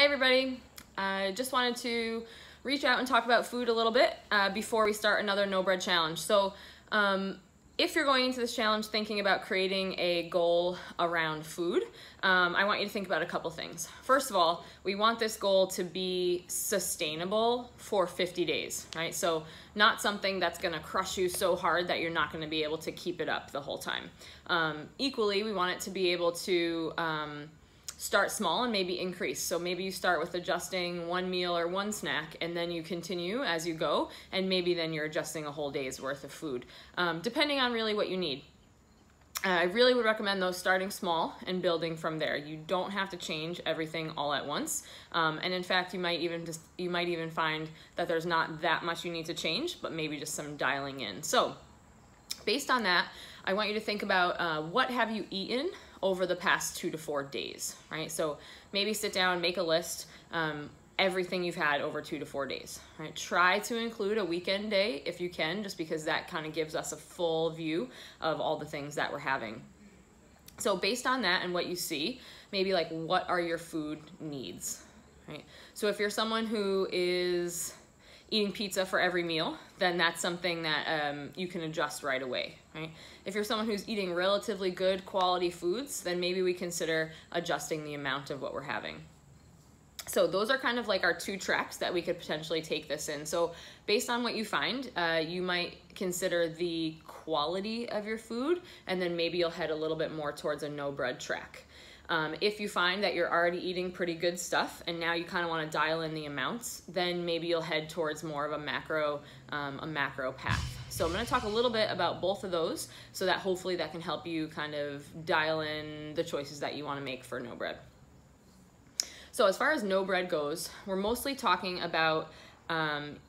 Hey everybody, I just wanted to reach out and talk about food a little bit before we start another No Bread Challenge. So if you're going into this challenge thinking about creating a goal around food, I want you to think about a couple things. First of all, we want this goal to be sustainable for 50 days, right? So not something that's gonna crush you so hard that you're not gonna be able to keep it up the whole time. Equally, we want it to be able to start small and maybe increase. So maybe you start with adjusting one meal or one snack, and then you continue as you go, and maybe then you're adjusting a whole day's worth of food, depending on really what you need. I really would recommend those starting small and building from there. You don't have to change everything all at once, and in fact, you might even find that there's not that much you need to change, but maybe just some dialing in. So, based on that, I want you to think about what have you eaten over the past 2 to 4 days, right? So maybe sit down, make a list, everything you've had over 2 to 4 days, right? Try to include a weekend day if you can, just because that kind of gives us a full view of all the things that we're having. So based on that and what you see, maybe like what are your food needs, right? So if you're someone who is eating pizza for every meal, then that's something that you can adjust right away, right? If you're someone who's eating relatively good quality foods, then maybe we consider adjusting the amount of what we're having. So those are kind of like our 2 tracks that we could potentially take this in. So based on what you find, you might consider the quality of your food, and then maybe you'll head a little bit more towards a no bread track. If you find that you're already eating pretty good stuff and now you kind of want to dial in the amounts, then maybe you'll head towards more of a macro path. So I'm going to talk a little bit about both of those so that hopefully that can help you kind of dial in the choices that you want to make for no bread. So as far as no bread goes, we're mostly talking about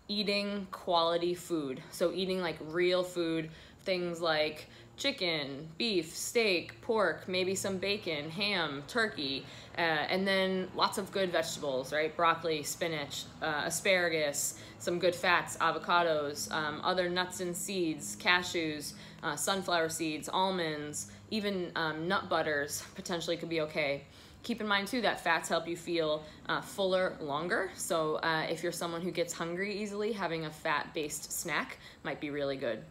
eating quality food. So eating like real food, things like chicken, beef, steak, pork, maybe some bacon, ham, turkey, and then lots of good vegetables, right? Broccoli, spinach, asparagus, some good fats, avocados, other nuts and seeds, cashews, sunflower seeds, almonds, even nut butters potentially could be okay. Keep in mind too that fats help you feel fuller longer. So if you're someone who gets hungry easily, having a fat-based snack might be really good.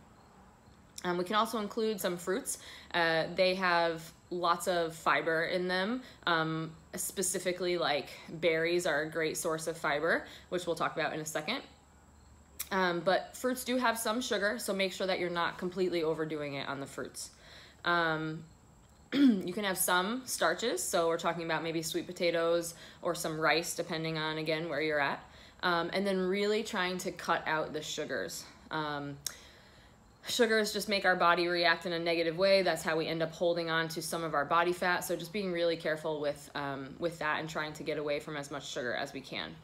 We can also include some fruits. They have lots of fiber in them. Specifically, like berries are a great source of fiber, which we'll talk about in a second. But fruits do have some sugar, so make sure that you're not completely overdoing it on the fruits. You can have some starches, so we're talking about maybe sweet potatoes or some rice, depending on, again, where you're at. And then really trying to cut out the sugars. Sugars just make our body react in a negative way. That's how we end up holding on to some of our body fat. So just being really careful with that and trying to get away from as much sugar as we can.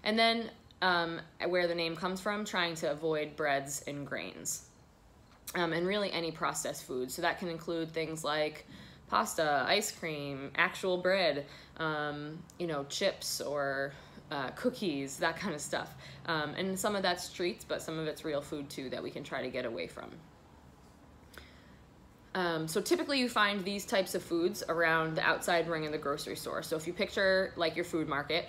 And then where the name comes from, trying to avoid breads and grains. And really any processed food. So that can include things like pasta, ice cream, actual bread, you know, chips or cookies, that kind of stuff. And some of that's treats, but some of it's real food too that we can try to get away from. So typically you find these types of foods around the outside ring of the grocery store. So if you picture like your food market,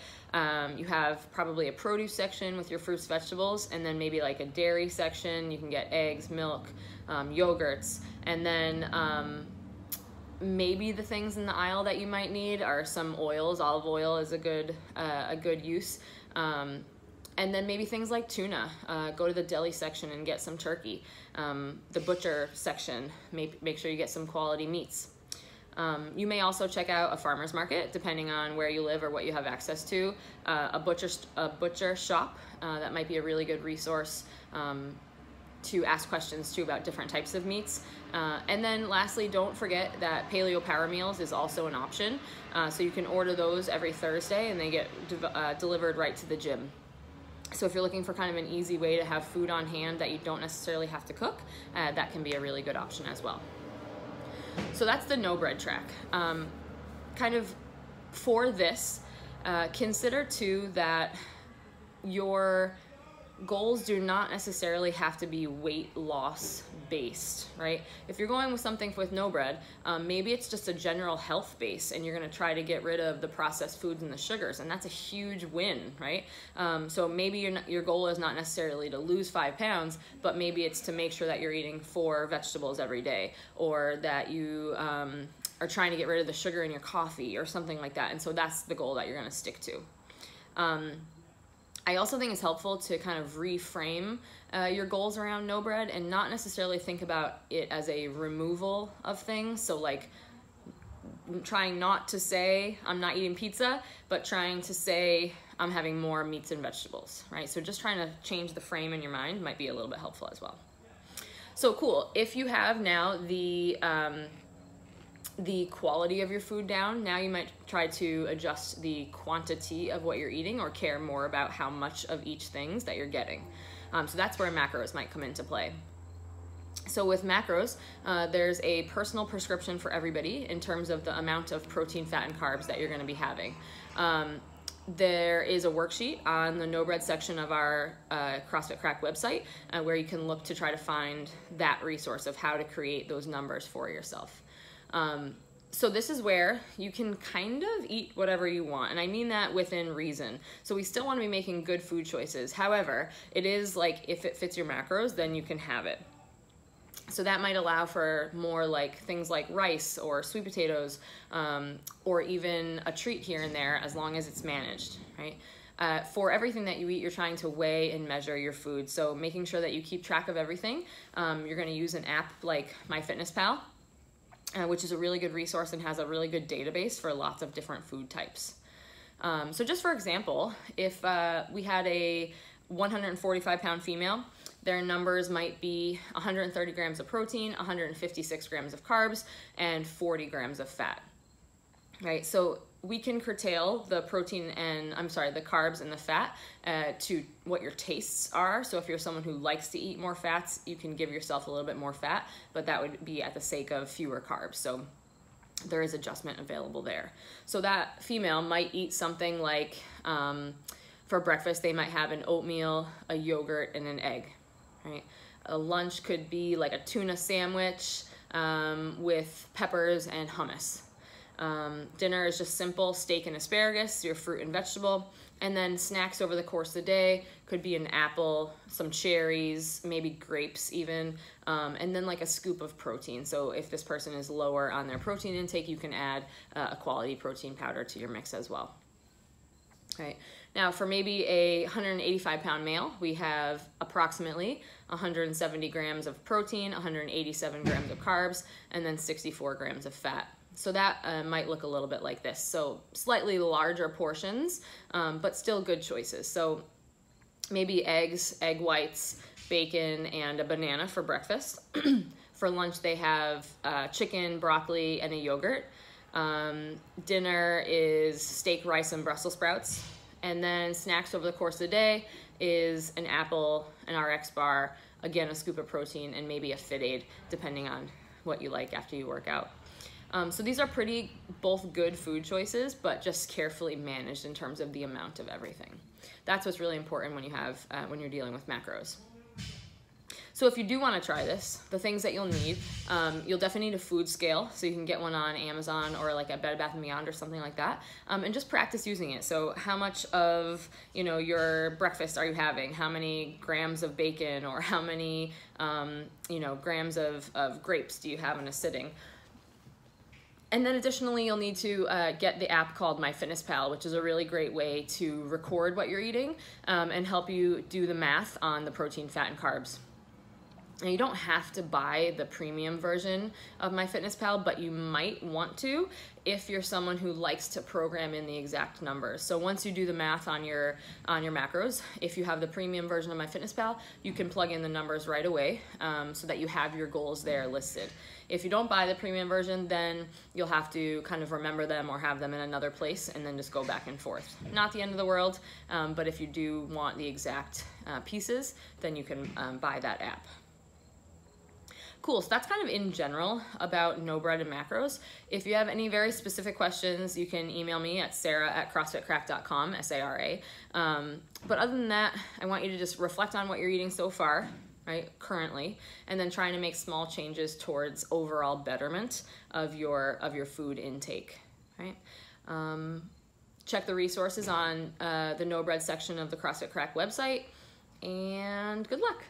you have probably a produce section with your fruits, vegetables, and then maybe like a dairy section. You can get eggs, milk, yogurts, and then maybe the things in the aisle that you might need are some oils. Olive oil is a good use. And then maybe things like tuna. Go to the deli section and get some turkey. The butcher section, make sure you get some quality meats. You may also check out a farmer's market, depending on where you live or what you have access to. A butcher shop, that might be a really good resource to ask questions too about different types of meats. And then lastly, don't forget that Paleo Power Meals is also an option. So you can order those every Thursday and they get delivered right to the gym. So if you're looking for kind of an easy way to have food on hand that you don't necessarily have to cook, that can be a really good option as well. So that's the no bread track. Kind of for this, consider too that your goals do not necessarily have to be weight loss based, right? If you're going with something with no bread, maybe it's just a general health base and you're gonna try to get rid of the processed foods and the sugars, and that's a huge win, right? So maybe your goal is not necessarily to lose 5 pounds, but maybe it's to make sure that you're eating 4 vegetables every day, or that you are trying to get rid of the sugar in your coffee or something like that. And so that's the goal that you're gonna stick to. I also think it's helpful to kind of reframe your goals around no bread and not necessarily think about it as a removal of things. So like trying not to say I'm not eating pizza, but trying to say I'm having more meats and vegetables, right? So just trying to change the frame in your mind might be a little bit helpful as well. So cool, if you have now the quality of your food down, now you might try to adjust the quantity of what you're eating or care more about how much of each things that you're getting. So that's where macros might come into play. So with macros, there's a personal prescription for everybody in terms of the amount of protein, fat, and carbs that you're going to be having. There is a worksheet on the No Bread section of our CrossFit Crack website where you can look to try to find that resource of how to create those numbers for yourself. So this is where you can kind of eat whatever you want, and I mean that within reason. So we still want to be making good food choices. However, it is like if it fits your macros, then you can have it. So that might allow for more like things like rice or sweet potatoes, or even a treat here and there, as long as it's managed, right? For everything that you eat, you're trying to weigh and measure your food. So making sure that you keep track of everything. You're going to use an app like MyFitnessPal, which is a really good resource and has a really good database for lots of different food types. So just for example, if we had a 145-pound female, their numbers might be 130 grams of protein, 156 grams of carbs, and 40 grams of fat, right? So we can curtail the protein and, the carbs and the fat to what your tastes are. So if you're someone who likes to eat more fats, you can give yourself a little bit more fat, but that would be at the sake of fewer carbs. So there is adjustment available there. So that female might eat something like, for breakfast, they might have an oatmeal, a yogurt, and an egg, right? A lunch could be like a tuna sandwich with peppers and hummus. Dinner is just simple steak and asparagus, your fruit and vegetable. And then snacks over the course of the day could be an apple, some cherries, maybe grapes even, and then like a scoop of protein. So if this person is lower on their protein intake, you can add a quality protein powder to your mix as well. Right. Now for maybe a 185-pound male, we have approximately 170 grams of protein, 187 grams of carbs, and then 64 grams of fat. So that might look a little bit like this. So slightly larger portions, but still good choices. So maybe eggs, egg whites, bacon, and a banana for breakfast. For lunch, they have chicken, broccoli, and a yogurt. Dinner is steak, rice, and Brussels sprouts. And then snacks over the course of the day is an apple, an RX bar, again, a scoop of protein, and maybe a Fit Aid, depending on what you like after you work out. So these are pretty both good food choices, but just carefully managed in terms of the amount of everything. That's what's really important when you have when you're dealing with macros. So if you do want to try this, the things that you'll need, you'll definitely need a food scale, so you can get one on Amazon or like at Bed Bath & Beyond or something like that, and just practice using it. So how much of your breakfast are you having? How many grams of bacon, or how many grams of grapes do you have in a sitting? And then additionally, you'll need to get the app called MyFitnessPal, which is a really great way to record what you're eating and help you do the math on the protein, fat, and carbs. Now, you don't have to buy the premium version of MyFitnessPal, but you might want to if you're someone who likes to program in the exact numbers. So once you do the math on your macros, if you have the premium version of MyFitnessPal, you can plug in the numbers right away so that you have your goals there listed. If you don't buy the premium version, then you'll have to kind of remember them or have them in another place and then just go back and forth. Not the end of the world, but if you do want the exact pieces, then you can buy that app. Cool, so that's kind of in general about no bread and macros. If you have any very specific questions, you can email me at sarah@crossfitcraft.com, S-A-R-A. But other than that, I want you to just reflect on what you're eating so far, right, currently, and then trying to make small changes towards overall betterment of your food intake, right? Check the resources on the No Bread section of the CrossFit Crack website, and good luck.